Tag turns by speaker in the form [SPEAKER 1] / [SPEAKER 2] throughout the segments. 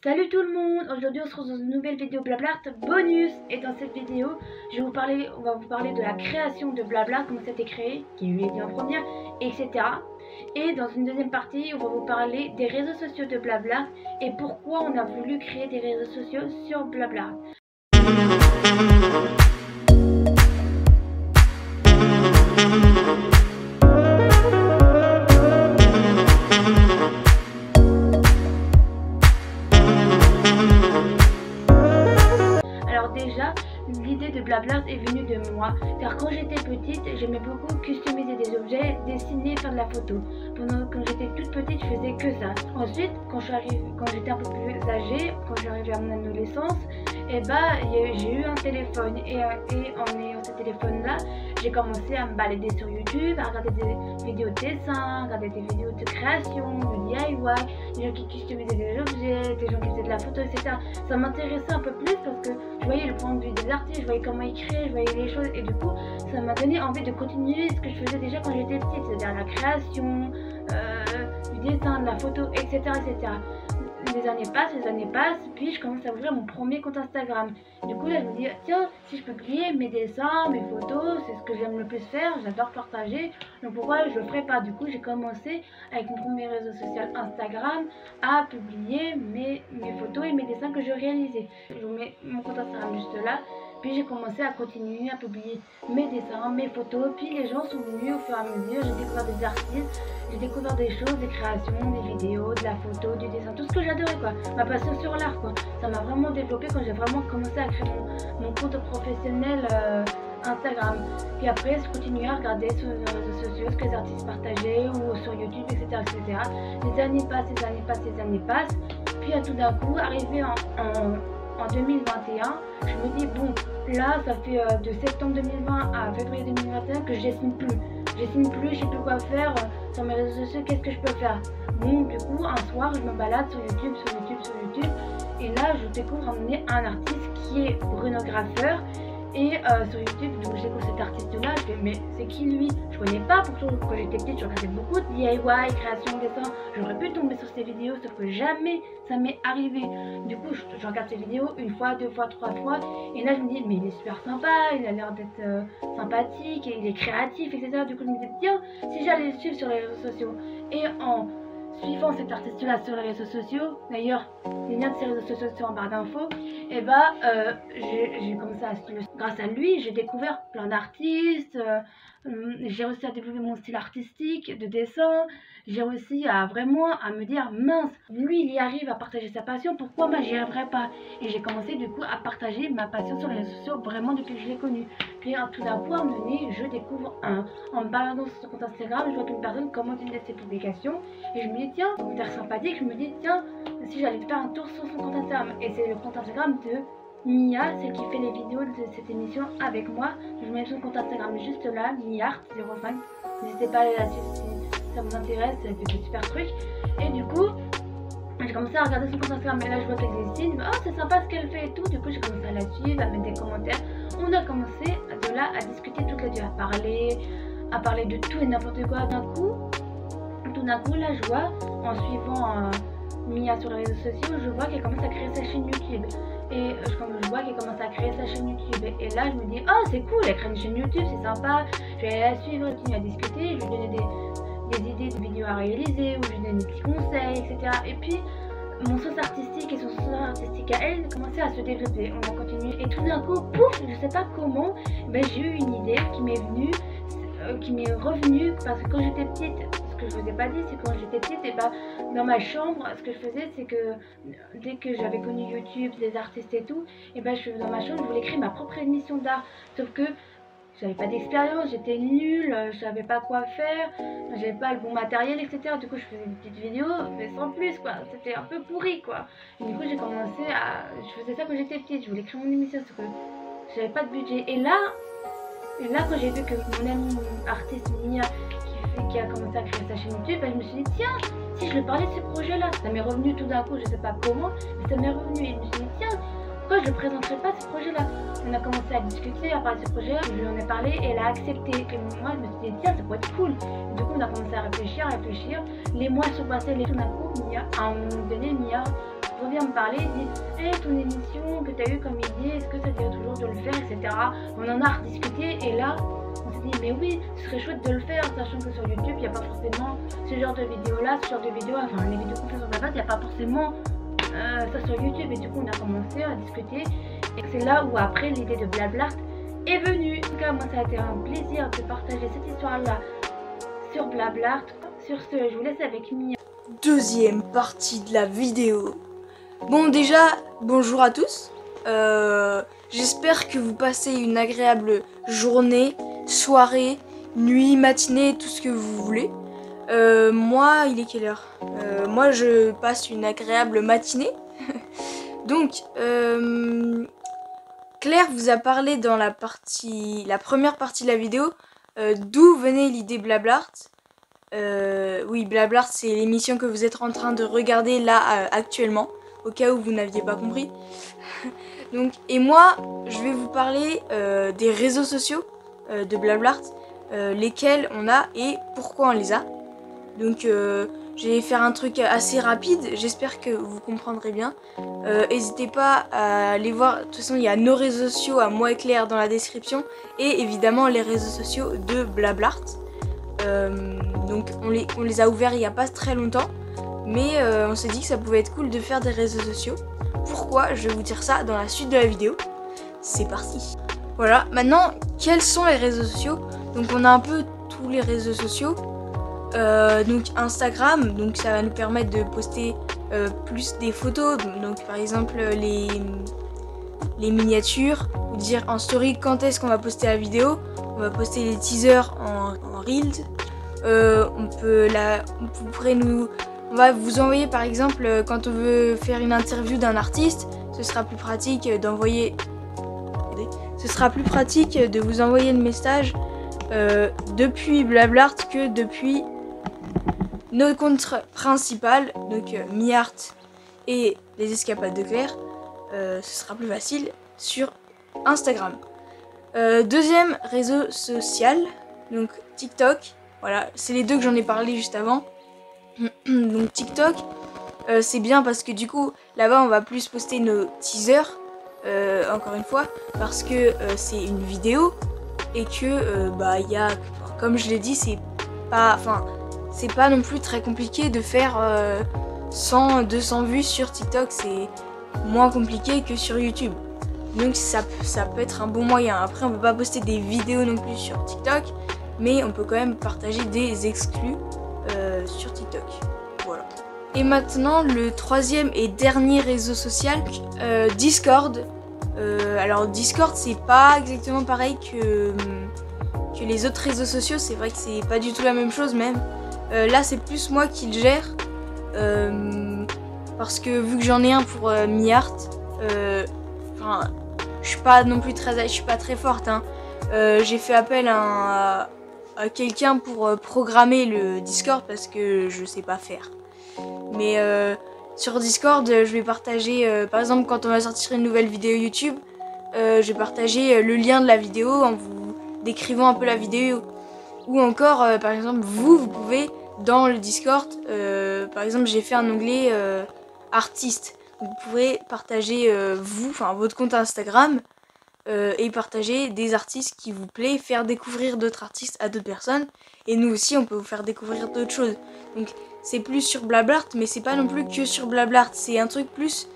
[SPEAKER 1] Salut tout le monde, aujourd'hui on se retrouve dans une nouvelle vidéo Blablart bonus. Et dans cette vidéo, on va vous parler de la création de Blablart, comment ça a été créé, qui est eu été en première, etc. Et dans une deuxième partie, on va vous parler des réseaux sociaux de Blablart et pourquoi on a voulu créer des réseaux sociaux sur Blablart. Déjà, l'idée de Blablart est venue de moi, car quand j'étais petite, j'aimais beaucoup customiser des objets, dessiner, faire de la photo. Quand j'étais toute petite, je faisais que ça. Ensuite, quand j'étais un peu plus âgée, quand je suis arrivée à mon adolescence, j'ai eu un téléphone et en ayant ce téléphone-là, j'ai commencé à me balader sur YouTube, à regarder des vidéos de dessin, à regarder des vidéos de création, de DIY, des gens qui customisaient des objets, des gens qui faisaient de la photo, etc. Ça m'intéressait un peu plus parce que je voyais le point de vue des artistes, je voyais comment ils créaient, je voyais les choses et du coup, ça m'a donné envie de continuer ce que je faisais déjà quand j'étais petite, c'est-à-dire la création, du dessin, de la photo, etc. etc. Les années passent, puis je commence à ouvrir mon premier compte Instagram. Du coup là je me dis tiens, si je peux publier mes dessins, mes photos, c'est ce que j'aime le plus faire, j'adore partager, donc pourquoi je le ferais pas. Du coup j'ai commencé avec mon premier réseau social Instagram à publier mes photos et mes dessins que je réalisais. Je vous mets mon compte Instagram juste là. Puis j'ai commencé à continuer à publier mes dessins, mes photos, puis les gens sont venus au fur et à mesure, j'ai découvert des artistes, j'ai découvert des choses, des créations, des vidéos, de la photo, du dessin, tout ce que j'adorais quoi, ma passion sur l'art quoi. Ça m'a vraiment développé quand j'ai vraiment commencé à créer mon compte professionnel Instagram. Puis après, je continuais à regarder sur les réseaux sociaux ce que les artistes partageaient ou sur YouTube, etc. etc. Les années passent, puis à tout d'un coup, arrivé en 2021, je me dis bon, là ça fait de septembre 2020 à février 2021 que je dessine plus, je sais plus quoi faire sur mes réseaux sociaux, qu'est-ce que je peux faire. Bon, du coup un soir je me balade sur YouTube, et là je découvre un artiste qui est Bruno Graffeur. Et sur YouTube, donc je découvre cet artiste-là, je fais mais c'est qui lui? Je connais pas, pourtant quand j'étais petite, je regardais beaucoup de DIY, création, dessin, j'aurais pu tomber sur ces vidéos, sauf que jamais ça m'est arrivé. Du coup, je regarde ces vidéos une fois, deux fois, trois fois, et là je me dis mais il est super sympa, il a l'air d'être sympathique, et il est créatif, etc. Du coup je me dis tiens, si j'allais le suivre sur les réseaux sociaux, et en suivant cet artiste-là sur les réseaux sociaux, d'ailleurs, les liens de ces réseaux sociaux sont en barre d'infos, et j'ai commencé à suivre. Grâce à lui, j'ai découvert plein d'artistes, j'ai réussi à développer mon style artistique de dessin, j'ai réussi à me dire mince, lui il y arrive à partager sa passion, pourquoi moi j'y arriverais pas? Et j'ai commencé du coup à partager ma passion sur les réseaux sociaux vraiment depuis que je l'ai connu. Puis tout d'un coup à un moment donné, je découvre en me baladant sur son compte Instagram, je vois qu'une personne commente une de ses publications et je me dis tiens, commentaire sympathique, je me dis tiens, si j'allais faire un tour sur son compte Instagram. Et c'est le compte Instagram de Mia, celle qui fait les vidéos de cette émission avec moi. Je mets son compte Instagram juste là, miart05. N'hésitez pas à aller là-dessus si ça vous intéresse, elle fait des super trucs. Et du coup, j'ai commencé à regarder son compte Instagram, et là je vois qu'elle dessine, oh c'est sympa ce qu'elle fait et tout. Du coup j'ai commencé à la suivre, à mettre des commentaires. On a commencé de là à discuter toutes les deux, à parler de tout et n'importe quoi. Tout d'un coup là je vois, en suivant Mia sur les réseaux sociaux, je vois qu'elle commence à créer sa chaîne YouTube. Et je vois qu'elle commence à créer sa chaîne YouTube. Et là je me dis oh c'est cool, elle crée une chaîne YouTube, c'est sympa, je vais aller la suivre, continuer à discuter, je vais lui donner des idées de vidéos à réaliser, ou je lui donne des petits conseils, etc. Et puis mon sens artistique et son sens artistique à elle commençaient à se développer. On a continué et tout d'un coup, pouf, je sais pas comment, j'ai eu une idée qui m'est venue, qui m'est revenue parce que quand j'étais petite, ce que je vous ai pas dit, c'est que quand j'étais petite, dans ma chambre, ce que je faisais, c'est que dès que j'avais connu YouTube, des artistes et tout, dans ma chambre, je voulais créer ma propre émission d'art. Sauf que j'avais pas d'expérience, j'étais nulle, je savais pas quoi faire, j'avais pas le bon matériel, etc. Du coup, je faisais des petites vidéos, mais sans plus, quoi. C'était un peu pourri, quoi. Et du coup, je faisais ça quand j'étais petite, je voulais créer mon émission, sauf que j'avais pas de budget. Et là, quand j'ai vu que mon ami artiste Mia qui a commencé à créer sa chaîne YouTube, je me suis dit tiens, si je lui parlais de ce projet-là, ça m'est revenu tout d'un coup, je sais pas comment, mais ça m'est revenu et je me suis dit tiens, pourquoi je ne présenterai pas ce projet-là? On a commencé à discuter, à parler de ce projet, je lui en ai parlé et elle a accepté. Et moi, je me suis dit, tiens, ça pourrait être cool. Du coup, on a commencé à réfléchir. Les mois sont passés, tout d'un coup, à un moment donné, Mia revient vient me parler, il dit hey, ton émission que tu as eu comme idée, est-ce que ça te dirait toujours de le faire, etc. On en a rediscuté et là on s'est dit mais oui, ce serait chouette de le faire, sachant que sur YouTube il n'y a pas forcément ce genre de vidéos là, ce genre de vidéos, enfin les vidéos qu'on fait sur Blablaart, il n'y a pas forcément ça sur YouTube. Et du coup on a commencé à discuter et c'est là où après l'idée de Blablaart est venue. En tout cas moi ça a été un plaisir de partager cette histoire là sur Blablaart. Sur ce, je vous laisse avec Mia.
[SPEAKER 2] Deuxième partie de la vidéo. Bon déjà, bonjour à tous. J'espère que vous passez une agréable journée, soirée, nuit, matinée, tout ce que vous voulez. Moi, il est quelle heure? Moi, je passe une agréable matinée. Donc, Claire vous a parlé dans la première partie de la vidéo d'où venait l'idée Blablaart. Oui, Blablaart, c'est l'émission que vous êtes en train de regarder là actuellement, au cas où vous n'aviez pas compris. Donc, et moi, je vais vous parler des réseaux sociaux de Blablaart, lesquels on a et pourquoi on les a. Donc, je vais faire un truc assez rapide, j'espère que vous comprendrez bien. N'hésitez pas à aller voir, de toute façon il y a nos réseaux sociaux à moi et Claire dans la description, et évidemment les réseaux sociaux de Blablaart. Donc on les a ouverts il n'y a pas très longtemps, mais on s'est dit que ça pouvait être cool de faire des réseaux sociaux. Pourquoi? Je vais vous dire ça dans la suite de la vidéo. C'est parti. Voilà, maintenant quels sont les réseaux sociaux? Donc on a un peu tous les réseaux sociaux. Donc Instagram, donc ça va nous permettre de poster plus des photos, donc par exemple les miniatures, ou dire en story quand est-ce qu'on va poster la vidéo. On va poster les teasers en Reels. On va vous envoyer par exemple quand on veut faire une interview d'un artiste, ce sera plus pratique d'envoyer. Ce sera plus pratique de vous envoyer le message depuis Blablaart que depuis notre compte principal, donc Miart et les escapades de Claire. Ce sera plus facile sur Instagram. Deuxième réseau social, donc TikTok. Voilà, c'est les deux que j'en ai parlé juste avant. Donc TikTok, c'est bien parce que du coup, là-bas, on va plus poster nos teasers, encore une fois, parce que c'est une vidéo et que, il y a, comme je l'ai dit, c'est pas non plus très compliqué de faire 100, 200 vues sur TikTok, c'est moins compliqué que sur YouTube. Donc ça peut être un bon moyen. Après on peut pas poster des vidéos non plus sur TikTok, mais on peut quand même partager des exclus sur TikTok. Voilà. Et maintenant le troisième et dernier réseau social, Discord. Alors Discord c'est pas exactement pareil que les autres réseaux sociaux, c'est vrai que c'est pas du tout la même chose même. Là c'est plus moi qui le gère, parce que vu que j'en ai un pour Miart, je suis pas non plus je suis pas très forte, hein. J'ai fait appel à quelqu'un pour programmer le Discord parce que je sais pas faire. Mais sur Discord, je vais partager, par exemple quand on va sortir une nouvelle vidéo YouTube, je vais partager le lien de la vidéo en vous décrivant un peu la vidéo. Ou encore, par exemple, vous pouvez dans le Discord, par exemple j'ai fait un onglet artiste. Vous pourrez partager votre compte Instagram et partager des artistes qui vous plaît, faire découvrir d'autres artistes à d'autres personnes. Et nous aussi on peut vous faire découvrir d'autres choses. Donc c'est plus sur Blablaart, mais c'est pas non plus que sur Blablaart, c'est un truc plus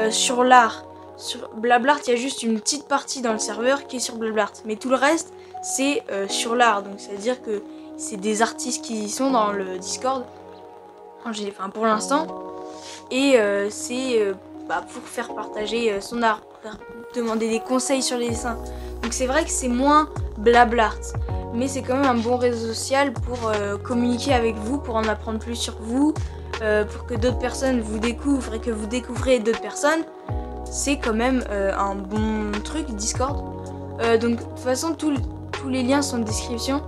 [SPEAKER 2] sur l'art. Sur Blablaart il y a juste une petite partie dans le serveur qui est sur Blablaart, mais tout le reste c'est sur l'art. Donc c'est à dire que c'est des artistes qui sont dans le Discord, pour l'instant. Et c'est pour faire partager son art, pour faire demander des conseils sur les dessins. Donc c'est vrai que c'est moins Blablaart, mais c'est quand même un bon réseau social pour communiquer avec vous, pour en apprendre plus sur vous, pour que d'autres personnes vous découvrent et que vous découvrez d'autres personnes. C'est quand même un bon truc, Discord. Donc de toute façon tous les liens sont en description.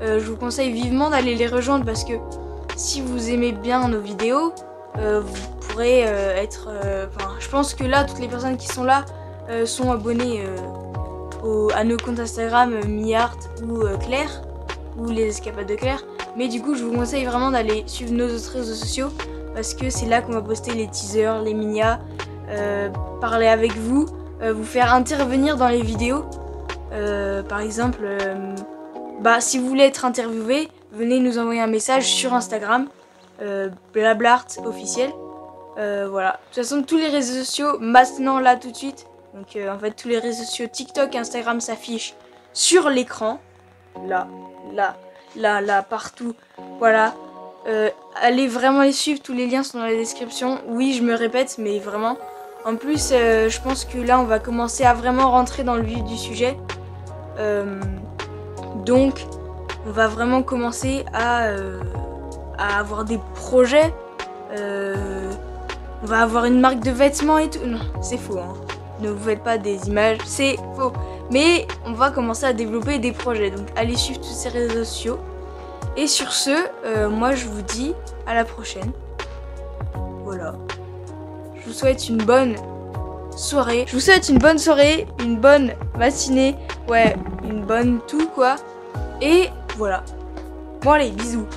[SPEAKER 2] Je vous conseille vivement d'aller les rejoindre parce que si vous aimez bien nos vidéos, vous pourrez être... je pense que là, toutes les personnes qui sont là sont abonnées à nos comptes Instagram, Miart ou Claire, ou les escapades de Claire. Mais du coup, je vous conseille vraiment d'aller suivre nos autres réseaux sociaux parce que c'est là qu'on va poster les teasers, les minias parler avec vous, vous faire intervenir dans les vidéos. Par exemple, si vous voulez être interviewé, venez nous envoyer un message sur Instagram, Blablart officiel. Voilà. De toute façon, tous les réseaux sociaux, maintenant, là, tout de suite. Donc, en fait, tous les réseaux sociaux, TikTok, Instagram s'affichent sur l'écran. Là, partout. Voilà. Allez vraiment les suivre, tous les liens sont dans la description. Oui, je me répète, mais vraiment. En plus, je pense que là, on va commencer à vraiment rentrer dans le vif du sujet. Donc, on va vraiment commencer à avoir des projets. On va avoir une marque de vêtements et tout. Non, c'est faux, hein. Ne vous faites pas des images, c'est faux. Mais on va commencer à développer des projets. Donc, allez suivre tous ces réseaux sociaux. Et sur ce, moi je vous dis à la prochaine. Voilà. Je vous souhaite une bonne soirée. Je vous souhaite une bonne soirée, une bonne matinée. Ouais, une bonne tout quoi. Et voilà. Bon allez, bisous.